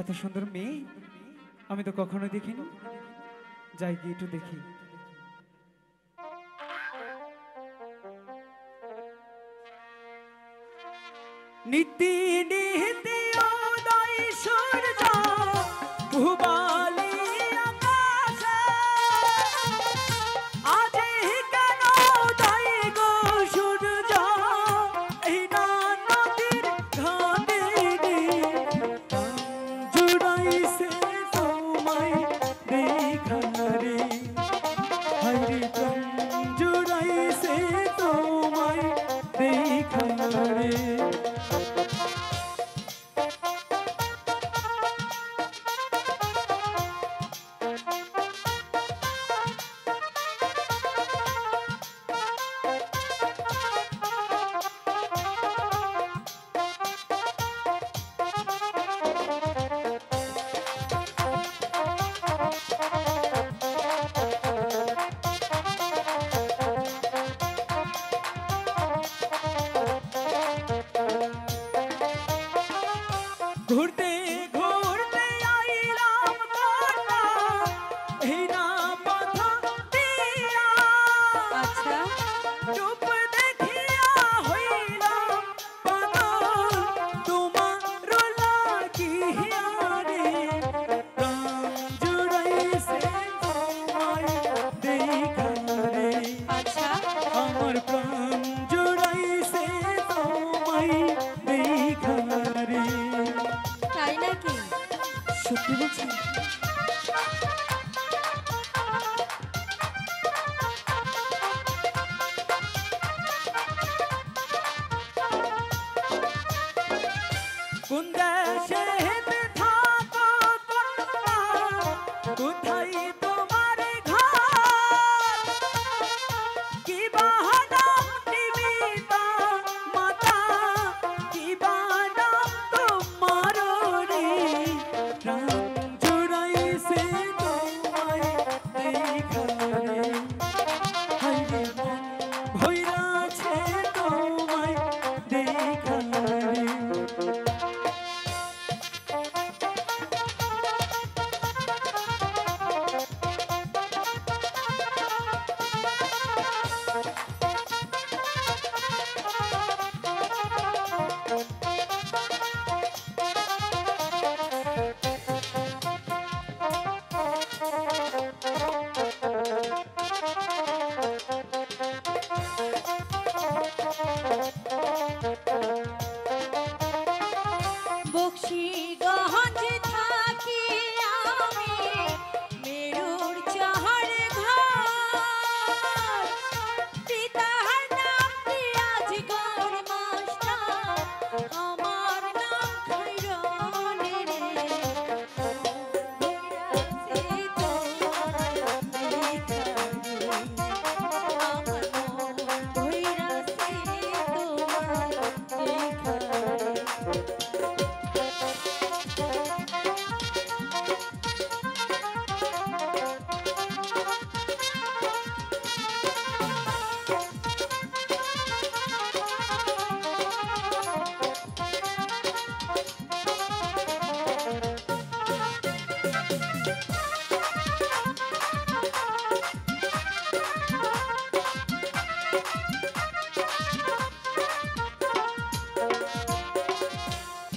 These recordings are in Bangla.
এত সুন্দর মেয়ে আমি তো কখনো দেখিনি। যাই গিয়ে একটু দেখি। নীতি নীতি উদয় সূর্য ভুবালি আকাশে আজি কেন উদয় গো সূর্য এই না নদীর ঘাটে জুড়াইছে তোমায় দেখারে হায়রে প্রাণ জুড়াইছে তোমায় দেখারে। ঘুরতে ঘুরতে আইলাম কন্যা এই না মাথা দিয়া। আচ্ছা, রূপ দেখিয়া হইলাম পাগল তোমার লাগিয়া রে প্রাণ জুড়াইছে তোমায় দেখা রে। আচ্ছা, আমার প্রাণ জুড়াইছে তোমায় দেখা রে। তাই নাকি? সত্যি বলছি? কোন দেশে থাকো কন্যা কোথায় তোমার ঘর কি বাহানাম নিমিতা মাতা কি বাহানাম তোমার রে প্রাণ জুড়াইছে তোমায় দেখা রে হায়রে মন ভইরাছে তোমায় দেখা রে। বক্সিগঞ্জ থাকি আমি মেরুর চহর ঘর পিতার নাম পিয়াজ গর মাস্টার আমার নাম খৈরন রে সে তোমার দেখারে আমার মন ভৈরাছে তোমার দেখারে।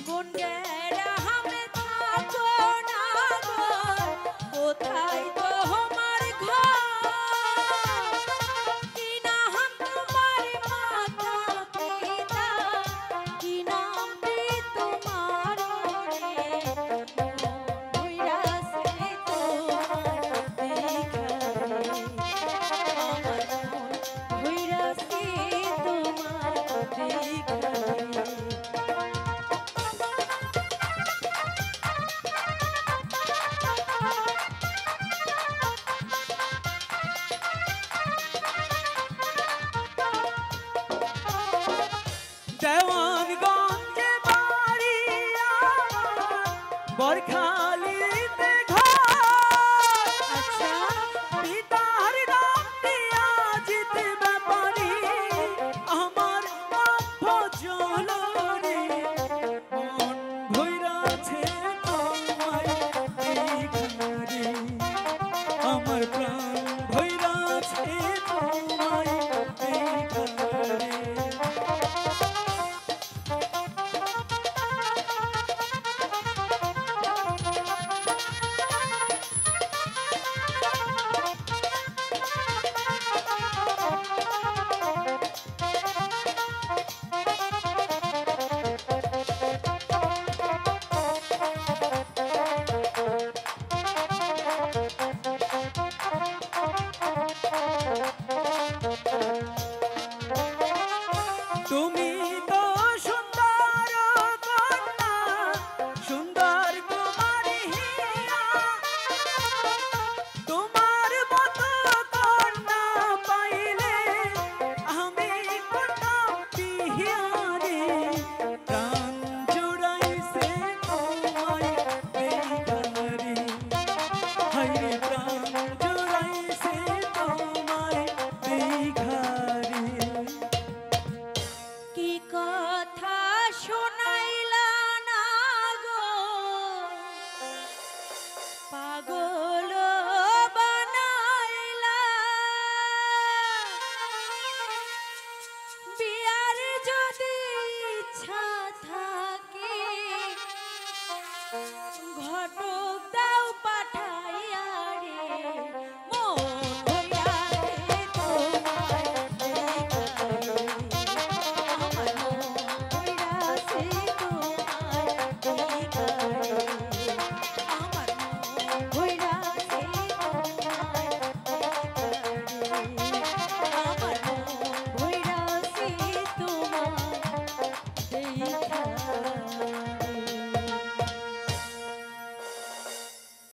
কোন গ্রামে থাকো না গো কোথায় তোমার ঘর কি নাম তোমার মাতা পিতা কি নাম রে তোমার রে ভৈরাছে তোমার দেখারে আমার মন ভৈরাছে তোমার দেখারে। দেওয়ানগঞ্জে বাড়ি আমার বরখালিতে ঘর। আচ্ছা, পিতার নাম পিয়াজিত ব্যাপারী আমার ভজল রে মন ভৈরাছে তোমায় দেখারে